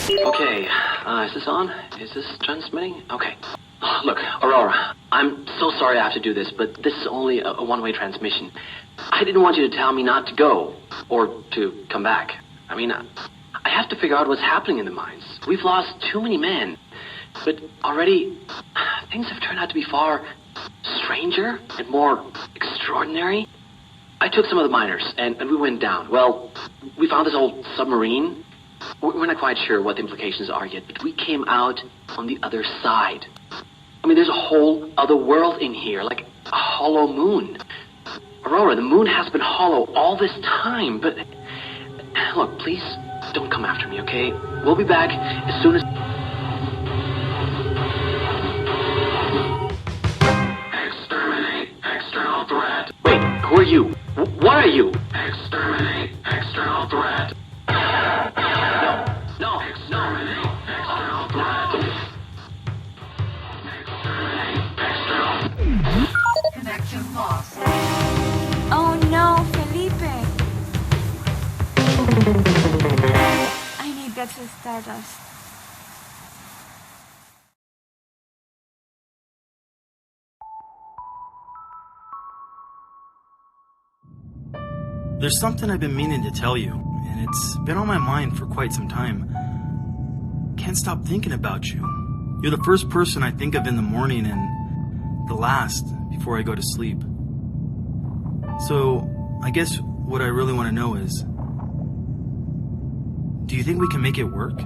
Okay, is this on? Is this transmitting? Okay. Look, Aurora, I'm so sorry I have to do this, but this is only a one-way transmission. I didn't want you to tell me not to go, or to come back. I mean, I have to figure out what's happening in the mines. We've lost too many men, but already things have turned out to be far stranger and more extraordinary. I took some of the miners, and we went down. Well, we found this old submarine. We're not quite sure what the implications are yet, but we came out on the other side. I mean, there's a whole other world in here, like a hollow moon. Aurora, the moon has been hollow all this time, but... Look, please don't come after me, okay? We'll be back as soon as... Exterminate external threat. Wait, who are you? What are you? Exterminate external threat. No. Exterminate external threat. Exterminate external. Connection lost. Oh no, Felipe! I need Dexter Stardust. There's something I've been meaning to tell you, and it's been on my mind for quite some time. Can't stop thinking about you. You're the first person I think of in the morning and the last before I go to sleep. So, I guess what I really want to know is, do you think we can make it work?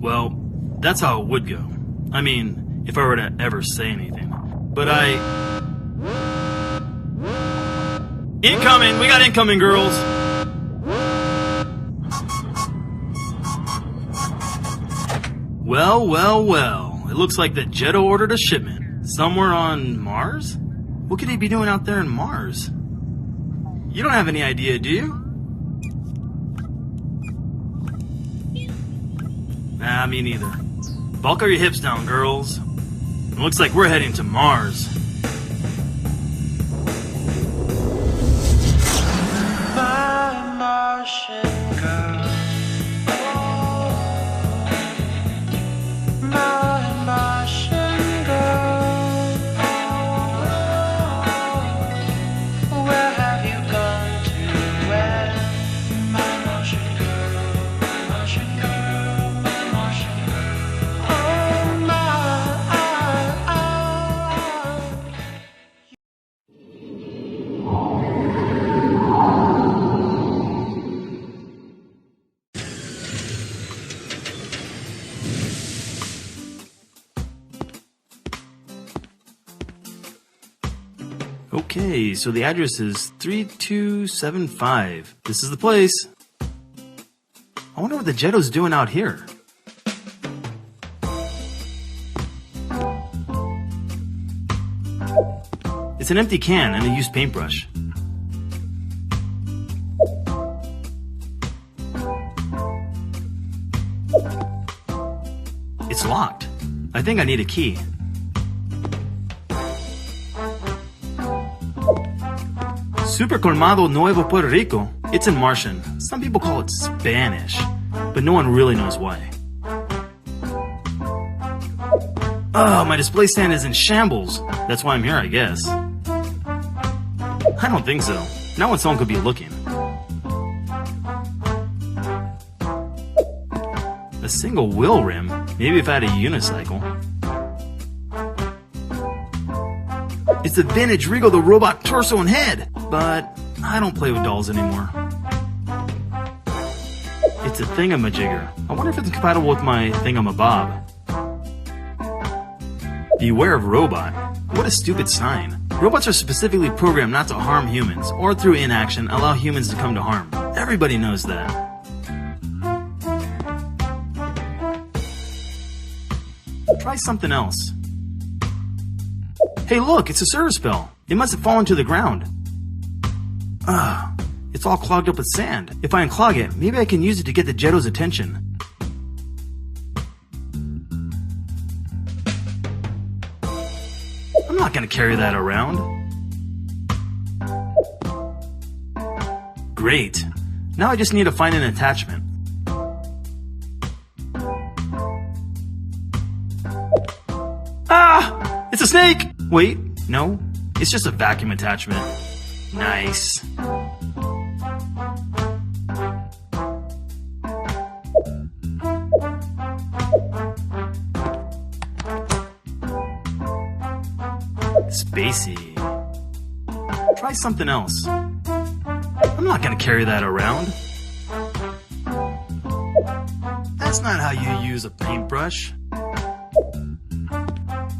Well, that's how it would go. I mean, if I were to ever say anything. But Incoming! We got incoming, girls! Well. It looks like the Jetto ordered a shipment. Somewhere on Mars? What could he be doing out there in Mars? You don't have any idea, do you? Nah, me neither. Buckle your hips down, girls. It looks like we're heading to Mars. My Martian girl. My Martian girl. Where have you gone to? Where? My Martian girl. My Martian girl. My Martian girl. Oh my. Okay, so the address is 3275. This is the place. I wonder what the Jetto's doing out here. It's an empty can and a used paintbrush. It's locked. I think I need a key. Super Colmado Nuevo Puerto Rico. It's in Martian. Some people call it Spanish, but no one really knows why. Oh, my display stand is in shambles. That's why I'm here, I guess. I don't think so. Not when someone could be looking. A single wheel rim? Maybe if I had a unicycle. It's the vintage Rigo the Robot torso and head, but I don't play with dolls anymore. It's a thingamajigger. I wonder if it's compatible with my thingamabob. Beware of robot. What a stupid sign. Robots are specifically programmed not to harm humans, or through inaction allow humans to come to harm. Everybody knows that. Try something else. Hey look, it's a service bell. It must have fallen to the ground. Ugh, it's all clogged up with sand. If I unclog it, maybe I can use it to get the Jetto's attention. I'm not gonna carry that around. Great. Now I just need to find an attachment. Ah! It's a snake! Wait, no. It's just a vacuum attachment. Nice. Spacey. Try something else. I'm not gonna carry that around. That's not how you use a paintbrush.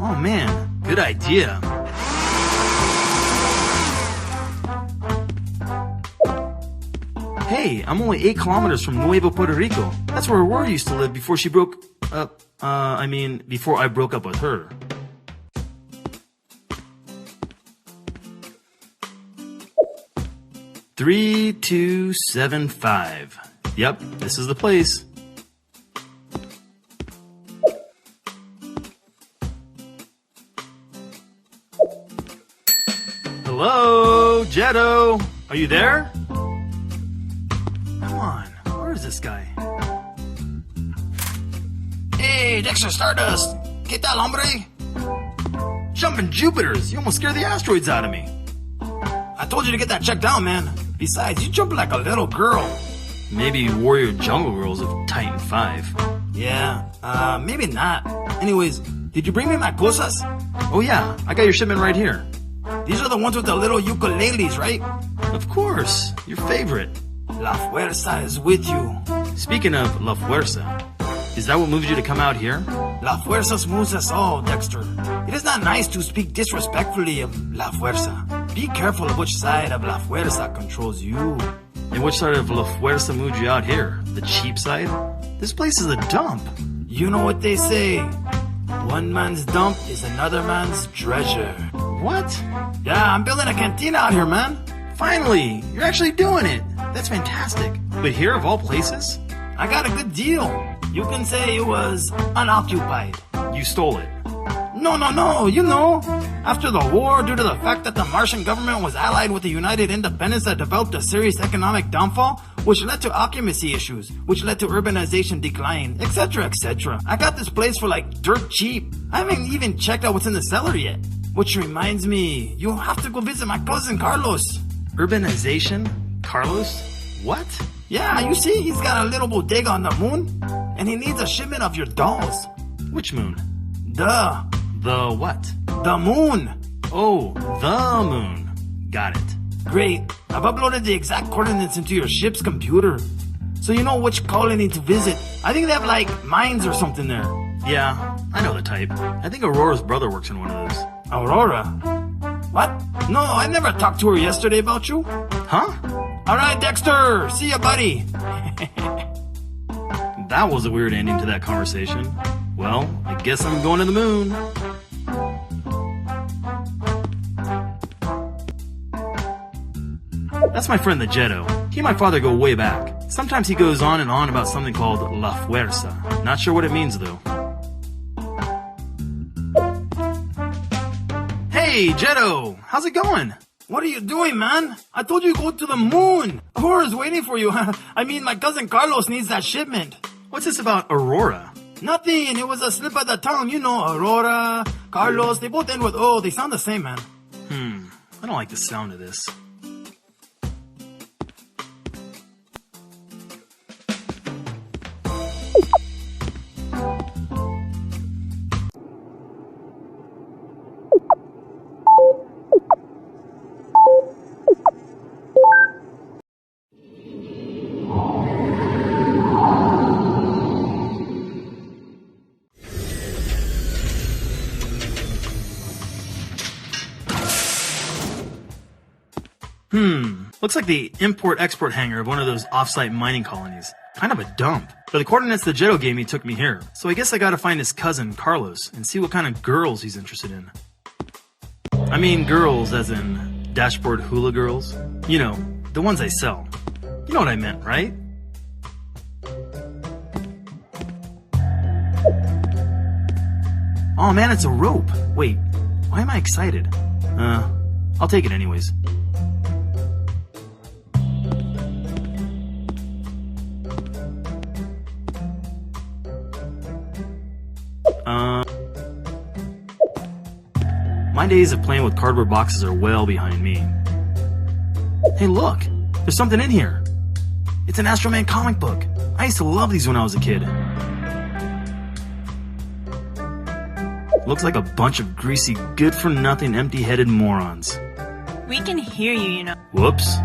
Oh man, good idea. Hey, I'm only 8 kilometers from Nuevo Puerto Rico. That's where Aurora used to live before she broke up. Before I broke up with her. Three, 2, 7, 5. Yep, this is the place. Hello, Jetto. Are you there? Come on, where is this guy? Hey, Dexter Stardust. ¿Qué tal, hombre? Jumping Jupiters. You almost scared the asteroids out of me. I told you to get that checked out, man. Besides, you jump like a little girl. Maybe Warrior Jungle Girls of Titan 5. Yeah, maybe not. Anyways, did you bring me my cosas? Oh yeah, I got your shipment right here. These are the ones with the little ukuleles, right? Of course, your favorite. La Fuerza is with you. Speaking of La Fuerza, is that what moved you to come out here? La Fuerza moves us all, Dexter. It is not nice to speak disrespectfully of La Fuerza. Be careful of which side of La Fuerza controls you. And which side of La Fuerza moved you out here? The cheap side? This place is a dump. You know what they say. One man's dump is another man's treasure. What? Yeah, I'm building a cantina out here, man. Finally, you're actually doing it. That's fantastic. But here of all places? I got a good deal. You can say it was unoccupied. You stole it. No, you know. After the war, due to the fact that the Martian government was allied with the United Independents that developed a serious economic downfall, which led to occupancy issues, which led to urbanization decline, etc., etc. I got this place for like dirt cheap. I haven't even checked out what's in the cellar yet. Which reminds me, you'll have to go visit my cousin Carlos. Urbanization? Carlos? What? Yeah, you see, he's got a little bodega on the moon, and he needs a shipment of your dolls. Which moon? The what? The moon. Oh, the moon. Got it. Great. I've uploaded the exact coordinates into your ship's computer, so you know which colony to visit. I think they have like mines or something there. Yeah, I know the type. I think Aurora's brother works in one of those. Aurora? What? No, I never talked to her yesterday about you. Huh? Alright, Dexter. See ya, buddy. That was a weird ending to that conversation. Well, I guess I'm going to the moon. That's my friend the Jetto. He and my father go way back. Sometimes he goes on and on about something called La Fuerza. Not sure what it means though. Hey, Jetto! How's it going? What are you doing, man? I told you to go to the moon. Aurora's waiting for you. I mean, my cousin Carlos needs that shipment. What's this about Aurora? Nothing. It was a slip of the tongue. You know, Aurora, Carlos, they both end with O. They sound the same, man. I don't like the sound of this. Looks like the import-export hangar of one of those off-site mining colonies. Kind of a dump. But the coordinates the Jetto gave me took me here. So I guess I gotta find his cousin, Carlos, and see what kind of girls he's interested in. I mean girls as in dashboard hula girls. You know, the ones I sell. You know what I meant, right? Oh man, it's a rope. Wait, why am I excited? I'll take it anyways. My days of playing with cardboard boxes are well behind me. Hey look, there's something in here. It's an Astro Man comic book. I used to love these when I was a kid. Looks like a bunch of greasy, good-for-nothing, empty-headed morons. We can hear you, you know. Whoops.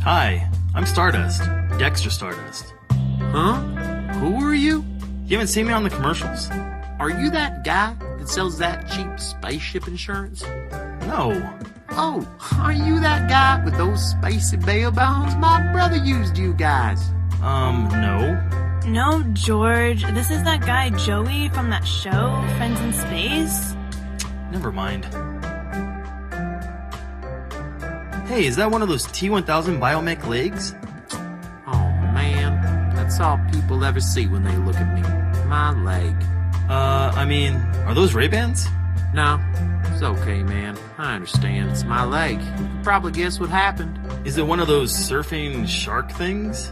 Hi, I'm Stardust. Dexter Stardust. Huh? Who are you? You haven't seen me on the commercials? Are you that guy that sells that cheap spaceship insurance? No. Oh, are you that guy with those spacey bail bonds? My brother used you guys. No. No, George. This is that guy Joey from that show, Friends in Space. Never mind. Hey, is that one of those T-1000 biomech legs? Oh, man. That's all people ever see when they look at me. My leg. Are those Ray-Bans? No, it's okay, man. I understand. It's my leg. You can probably guess what happened. Is it one of those surfing shark things?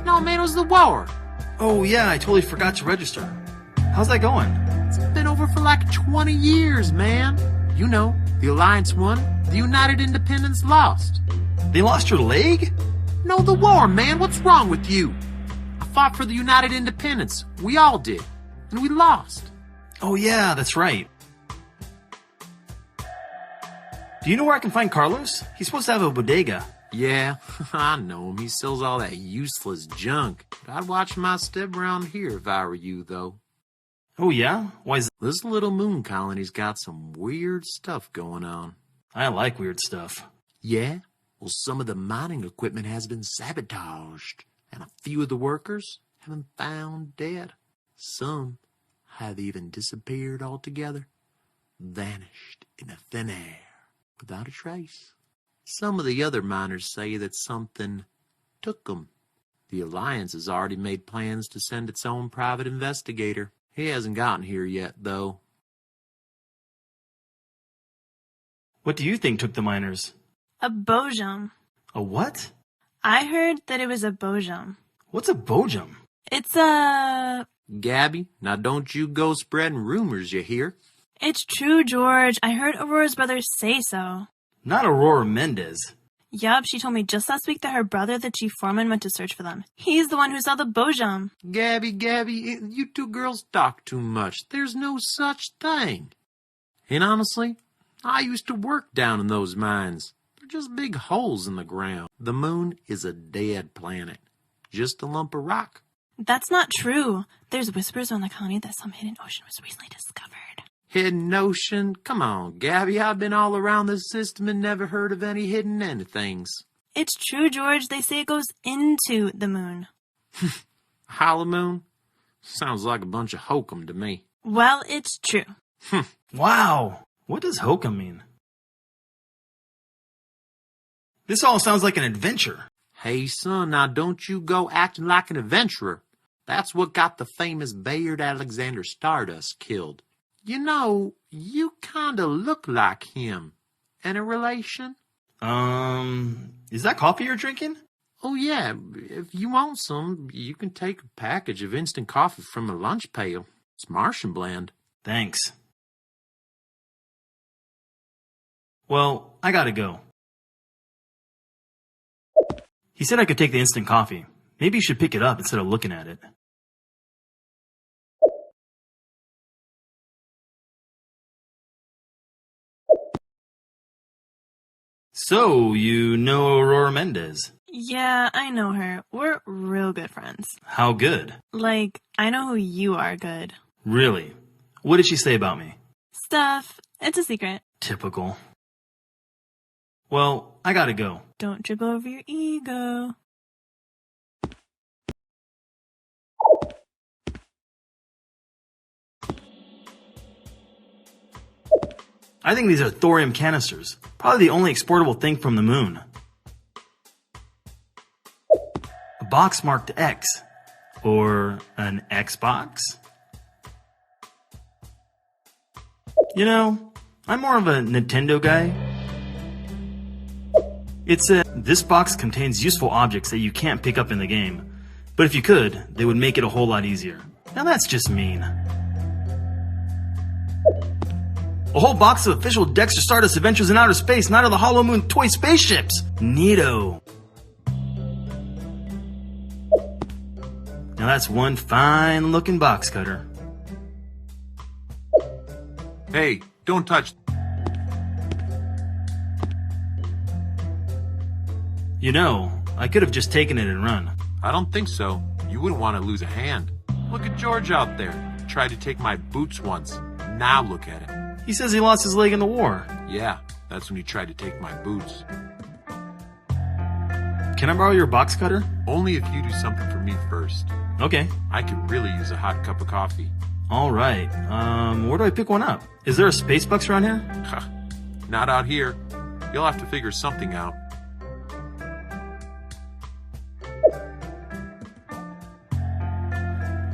No, man, it was the war. Oh yeah, I totally forgot to register. How's that going? It's been over for like 20 years, man. You know, the Alliance won, the United Independents lost. They lost your leg? No, the war, man. What's wrong with you? I fought for the United Independents. We all did. And we lost. Oh yeah, that's right. Do you know where I can find Carlos? He's supposed to have a bodega. Yeah, I know him. He sells all that useless junk. But I'd watch my step around here if I were you, though. Oh yeah? Why is that? This little moon colony's got some weird stuff going on. I like weird stuff. Yeah? Well, some of the mining equipment has been sabotaged, and a few of the workers have been found dead. Some have even disappeared altogether, vanished into thin air, without a trace. Some of the other miners say that something took them. The Alliance has already made plans to send its own private investigator. He hasn't gotten here yet, though. What do you think took the miners? A bojum. A what? I heard that it was a bojum. What's a bojum? It's a... Gabby, now don't you go spreading rumors, you hear? It's true, George. I heard Aurora's brother say so. Not Aurora Mendez. Yup, she told me just last week that her brother, the chief foreman, went to search for them. He's the one who saw the bojum. Gabby, you two girls talk too much. There's no such thing. And honestly, I used to work down in those mines. They're just big holes in the ground. The moon is a dead planet. Just a lump of rock. That's not true. There's whispers around the colony that some hidden ocean was recently discovered. Hidden ocean? Come on, Gabby. I've been all around this system and never heard of any hidden anythings. It's true, George. They say it goes into the moon. Hollow moon? Sounds like a bunch of hokum to me. Well, it's true. Wow. What does hokum mean? This all sounds like an adventure. Hey, son, now don't you go acting like an adventurer. That's what got the famous Bayard Alexander Stardust killed. You know, you kinda look like him. Any relation? Is that coffee you're drinking? Oh, yeah. If you want some, you can take a package of instant coffee from a lunch pail. It's Martian blend. Thanks. Well, I gotta go. He said I could take the instant coffee. Maybe you should pick it up instead of looking at it. So, you know Aurora Mendez? Yeah, I know her. We're real good friends. How good? Like, I know who you are good. Really? What did she say about me? Stuff. It's a secret. Typical. Well, I gotta go. Don't trip over your ego. I think these are thorium canisters. Probably the only exportable thing from the moon. A box marked X. Or an Xbox? You know, I'm more of a Nintendo guy. This box contains useful objects that you can't pick up in the game. But if you could, they would make it a whole lot easier. Now that's just mean. A whole box of official Dexter Stardust Adventures in Outer Space, Night of the Hollow Moon toy spaceships! Neato. Now that's one fine looking box cutter. Hey, don't touch. You know, I could have just taken it and run. I don't think so. You wouldn't want to lose a hand. Look at George out there. Tried to take my boots once. Now look at him. He says he lost his leg in the war. Yeah, that's when he tried to take my boots. Can I borrow your box cutter? Only if you do something for me first. Okay. I could really use a hot cup of coffee. Alright, where do I pick one up? Is there a space box around here? Not out here. You'll have to figure something out.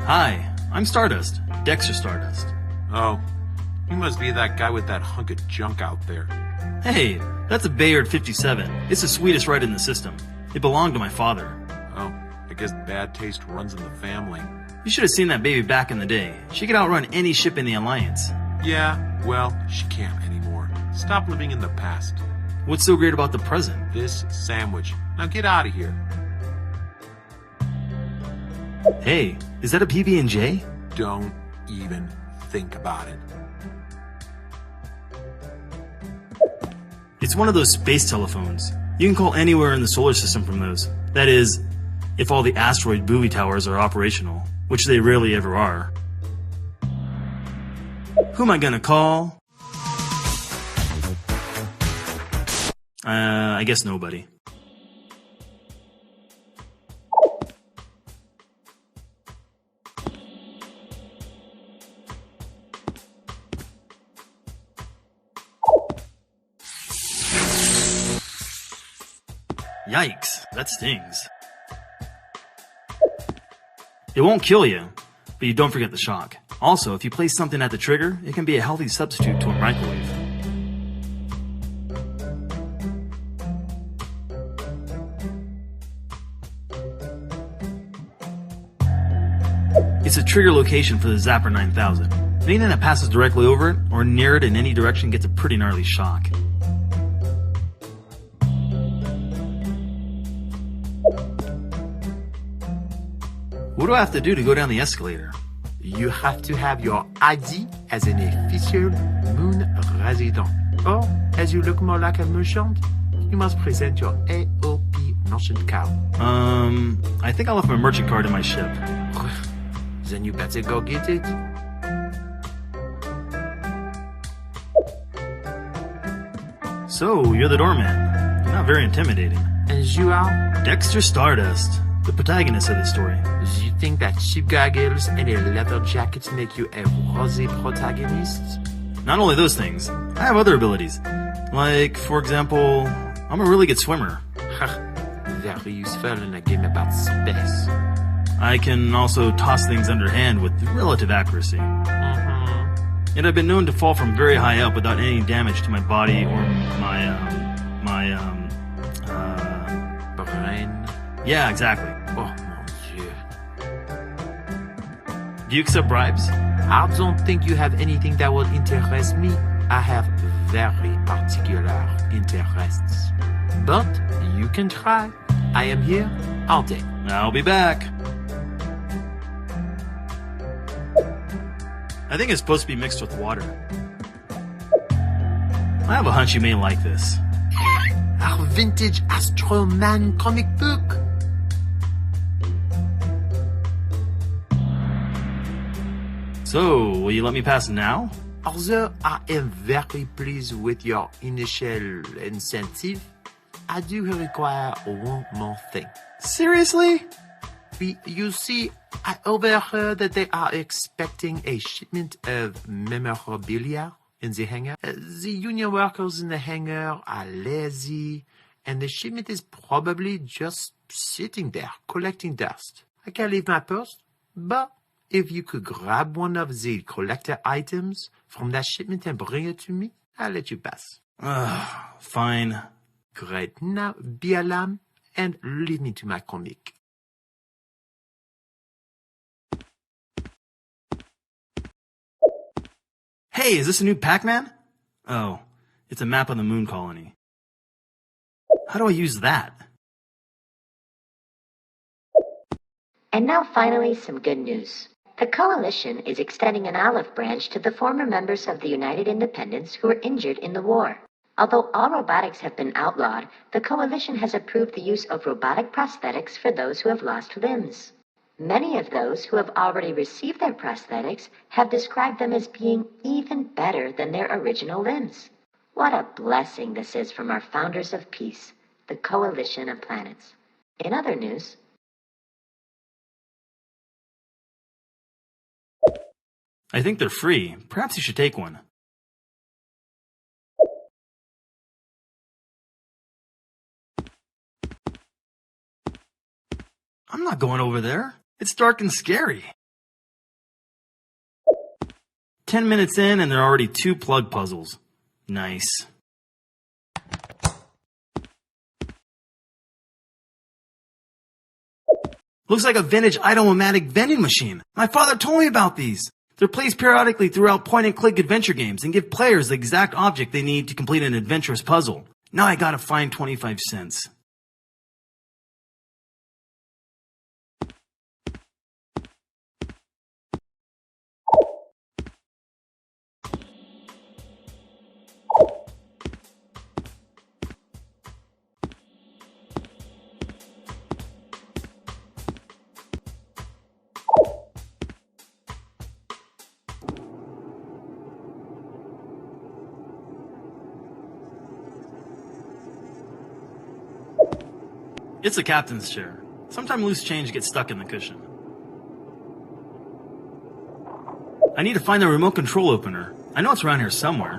Hi, I'm Stardust. Dexter Stardust. Oh, you must be that guy with that hunk of junk out there. Hey, that's a Bayard 57. It's the sweetest ride in the system. It belonged to my father. Oh, I guess bad taste runs in the family. You should have seen that baby back in the day. She could outrun any ship in the Alliance. Yeah, well, she can't anymore. Stop living in the past. What's so great about the present? This sandwich. Now get out of here. Hey, is that a PB&J? Don't even think about it. It's one of those space telephones. You can call anywhere in the solar system from those. That is, if all the asteroid buoy towers are operational, which they rarely ever are. Who am I gonna call? I guess nobody. Yikes, that stings. It won't kill you, but you don't forget the shock. Also, if you place something at the trigger, it can be a healthy substitute to a microwave. It's a trigger location for the Zapper 9000. Anything that passes directly over it or near it in any direction gets a pretty gnarly shock. What do I have to do to go down the escalator? You have to have your ID as an official moon resident. Or, as you look more like a merchant, you must present your AOP merchant card. I think I left my merchant card in my ship. Then you better go get it. So, you're the doorman. You're not very intimidating. And you are? Dexter Stardust, the protagonist of the story. You think that cheap goggles and a leather jacket make you a worthy protagonist? Not only those things, I have other abilities. Like, for example, I'm a really good swimmer. Very useful in a game about space. I can also toss things underhand with relative accuracy. And I've been known to fall from very high up without any damage to my body or Brain. Yeah, exactly. Oh, mon Dieu. Do you accept bribes? I don't think you have anything that would interest me. I have very particular interests. But you can try. I am here all day. I'll be back. I think it's supposed to be mixed with water. I have a hunch you may like this. Our vintage Astro Man comic book. So, will you let me pass now? Although I am very pleased with your initial incentive, I do require one more thing. Seriously? You see, I overheard that they are expecting a shipment of memorabilia in the hangar. The union workers in the hangar are lazy, and the shipment is probably just sitting there collecting dust. I can leave my post, but if you could grab one of the collector items from that shipment and bring it to me, I'll let you pass. Fine. Great. Now be a lamb and leave me to my comic. Hey, is this a new Pac-Man? Oh, it's a map of the moon colony. How do I use that? And now finally some good news. The Coalition is extending an olive branch to the former members of the United Independents who were injured in the war. Although all robotics have been outlawed, the Coalition has approved the use of robotic prosthetics for those who have lost limbs. Many of those who have already received their prosthetics have described them as being even better than their original limbs. What a blessing this is from our founders of peace, the Coalition of Planets. In other news, I think they're free. Perhaps you should take one. I'm not going over there. It's dark and scary. 10 minutes in and there are already 2 plug puzzles. Nice. Looks like a vintage Idle-O-Matic vending machine. My father told me about these. They're placed periodically throughout point-and-click adventure games and give players the exact object they need to complete an adventurous puzzle. Now I gotta find 25 cents. It's the captain's chair. Sometimes loose change gets stuck in the cushion. I need to find the remote control opener. I know it's around here somewhere.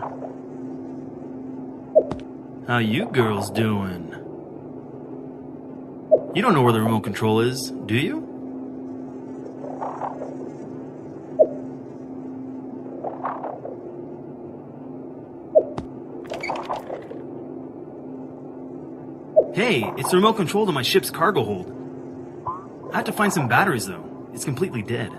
How you girls doing? You don't know where the remote control is, do you? Hey, it's the remote control to my ship's cargo hold. I have to find some batteries, though. It's completely dead.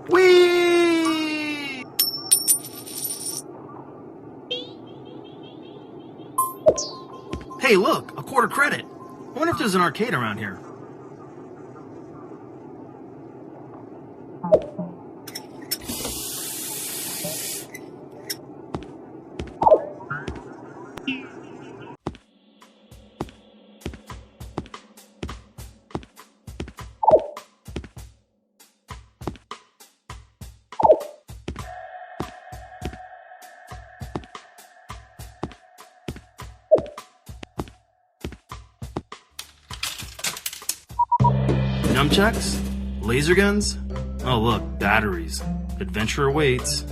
Whee! Hey, look! A quarter credit! I wonder if there's an arcade around here. Nunchucks? Laser guns? Oh look, batteries. Adventure awaits.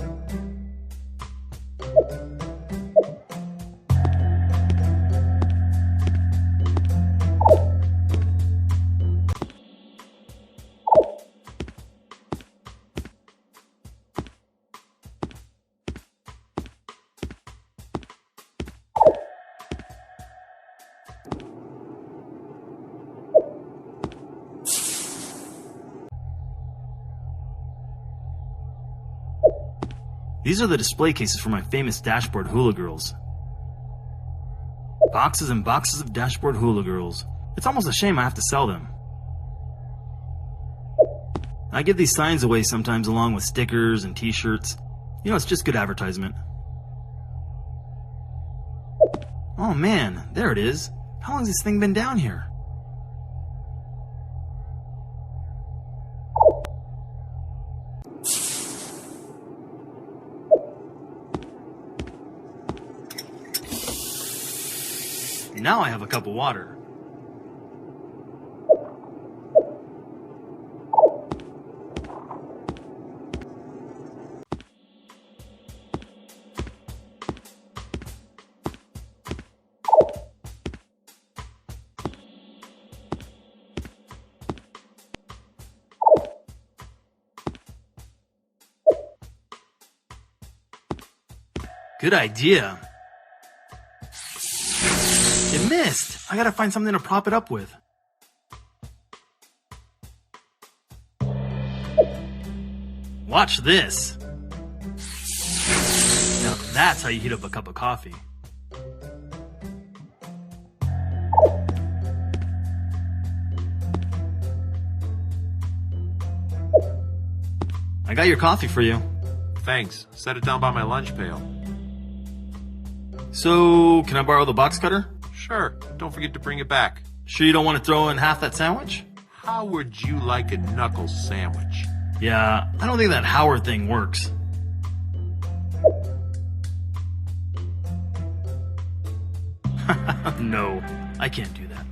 These are the display cases for my famous dashboard hula-girls. Boxes and boxes of dashboard hula-girls. It's almost a shame I have to sell them. I give these signs away sometimes along with stickers and t-shirts. You know, it's just good advertisement. Oh man, there it is. How long has this thing been down here? Now I have a cup of water. Good idea. It missed. I gotta find something to prop it up with. Watch this. Now that's how you heat up a cup of coffee. I got your coffee for you. Thanks. Set it down by my lunch pail. So, can I borrow the box cutter? Sure. Don't forget to bring it back. Sure you don't want to throw in half that sandwich? How would you like a knuckle sandwich? Yeah, I don't think that Howard thing works. No, I can't do that.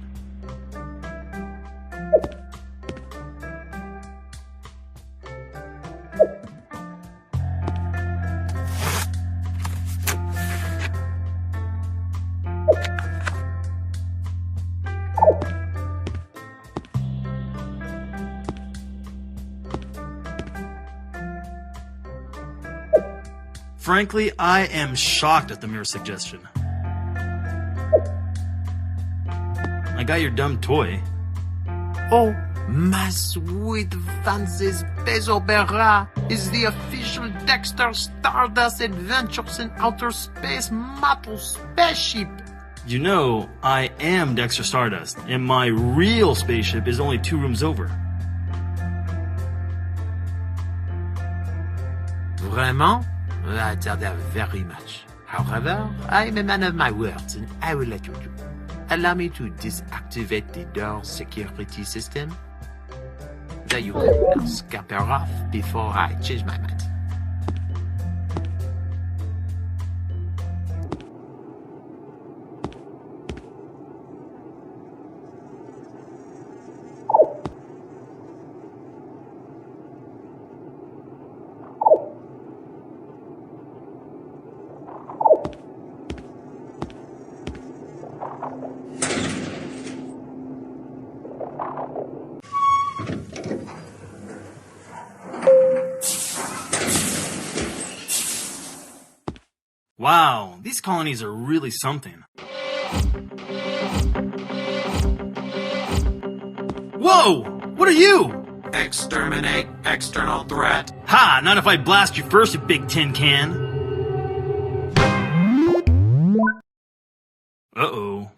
Frankly, I am shocked at the mere suggestion. I got your dumb toy. Oh, my sweet fancy space opera is the official Dexter Stardust Adventures in Outer Space model spaceship. You know, I am Dexter Stardust, and my real spaceship is only 2 rooms over. Vraiment? I doubt that very much. However, I am a man of my words, and I will let you do. Allow me to deactivate the door security system. There you go. Now scamper off before I change my mind. Wow, these colonies are really something. Whoa! What are you? Exterminate external threat. Ha! Not if I blast you first, you big tin can. Uh-oh.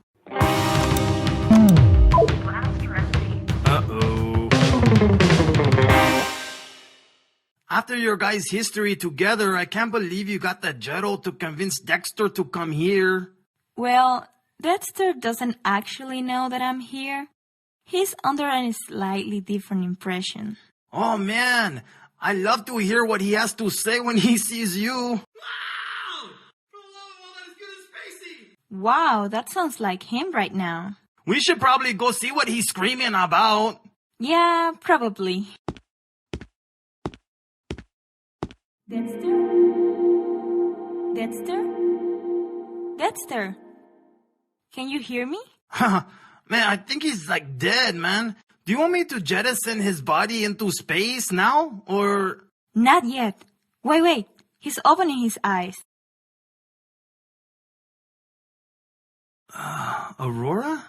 Uh-oh. After your guys' history together, I can't believe you got that Jero to convince Dexter to come here. Well, Dexter doesn't actually know that I'm here. He's under a slightly different impression. Oh man, I love to hear what he has to say when he sees you. Wow, that sounds like him right now. We should probably go see what he's screaming about. Yeah, probably. Dexter? Dexter? Dexter? Can you hear me? Man, I think he's like dead, man. Do you want me to jettison his body into space now, or...? Not yet. Wait. He's opening his eyes. Aurora?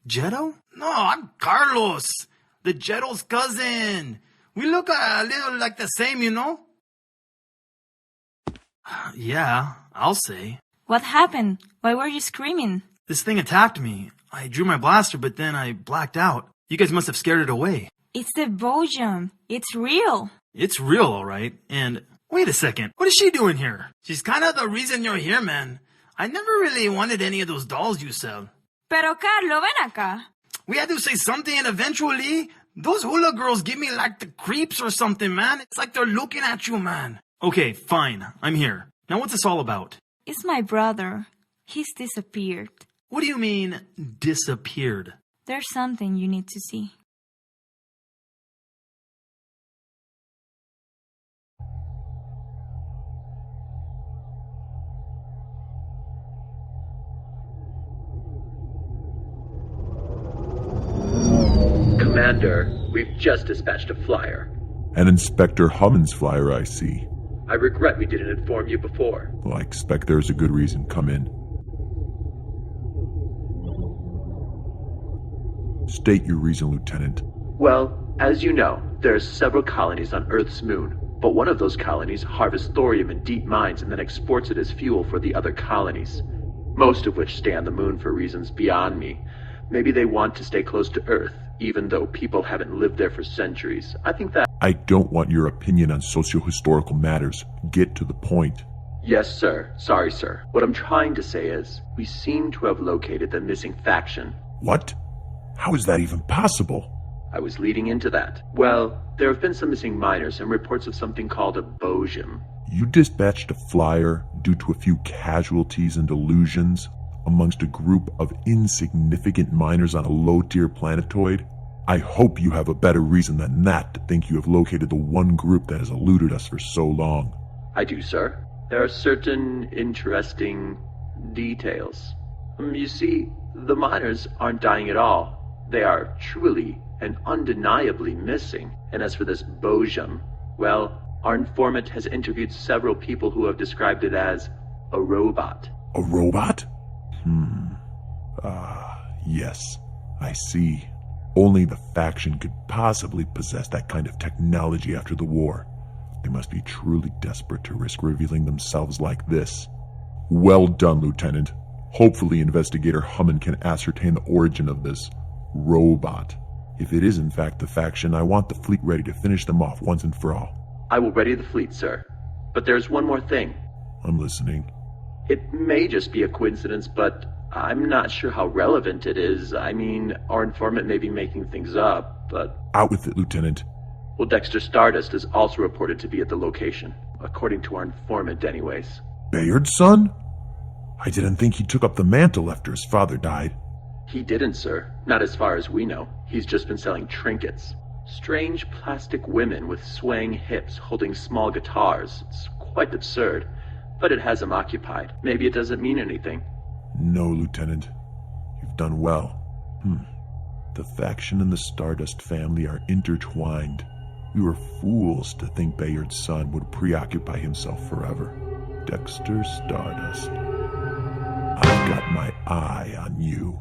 Jetto? No, I'm Carlos, the Jetto's cousin. We look a little like the same, you know? Yeah, I'll say. What happened? Why were you screaming? This thing attacked me. I drew my blaster, but then I blacked out. You guys must have scared it away. It's the Bojum. It's real. It's real, all right. And wait a second. What is she doing here? She's kind of the reason you're here, man. I never really wanted any of those dolls you sell. Pero Carlo, ven acá. We had to say something eventually. Those hula girls give me like the creeps or something, man. It's like they're looking at you, man. Okay, fine. I'm here. Now what's this all about? It's my brother. He's disappeared. What do you mean, disappeared? There's something you need to see. Commander, we've just dispatched a flyer. An Inspector Hummins flyer, I see. I regret we didn't inform you before. Well, I expect there's a good reason. Come in. State your reason, Lieutenant. Well, as you know, there are several colonies on Earth's moon. But one of those colonies harvests thorium in deep mines and then exports it as fuel for the other colonies, most of which stay on the moon for reasons beyond me. Maybe they want to stay close to Earth, even though people haven't lived there for centuries. I think that... I don't want your opinion on socio-historical matters. Get to the point. Yes, sir. Sorry, sir. What I'm trying to say is, we seem to have located the missing faction. What? How is that even possible? I was leading into that. Well, there have been some missing miners and reports of something called a Bojum. You dispatched a flyer due to a few casualties and delusions amongst a group of insignificant miners on a low-tier planetoid? I hope you have a better reason than that to think you have located the one group that has eluded us for so long. I do, sir. There are certain interesting details. You see, the miners aren't dying at all. They are truly and undeniably missing. And as for this Bojum, well, our informant has interviewed several people who have described it as a robot. A robot? Yes, I see. Only the faction could possibly possess that kind of technology after the war. They must be truly desperate to risk revealing themselves like this. Well done, Lieutenant. Hopefully Investigator Hummin can ascertain the origin of this robot. If it is in fact the faction, I want the fleet ready to finish them off once and for all. I will ready the fleet, sir. But there's one more thing. I'm listening. It may just be a coincidence, but I'm not sure how relevant it is. I mean, our informant may be making things up, but... Out with it, Lieutenant. Well, Dexter Stardust is also reported to be at the location, according to our informant anyways. Bayard's son? I didn't think he took up the mantle after his father died. He didn't, sir. Not as far as we know. He's just been selling trinkets. Strange plastic women with swaying hips holding small guitars. It's quite absurd, but it has him occupied. Maybe it doesn't mean anything. No, Lieutenant. You've done well. The faction and the Stardust family are intertwined. We were fools to think Bayard's son would preoccupy himself forever. Dexter Stardust. I've got my eye on you.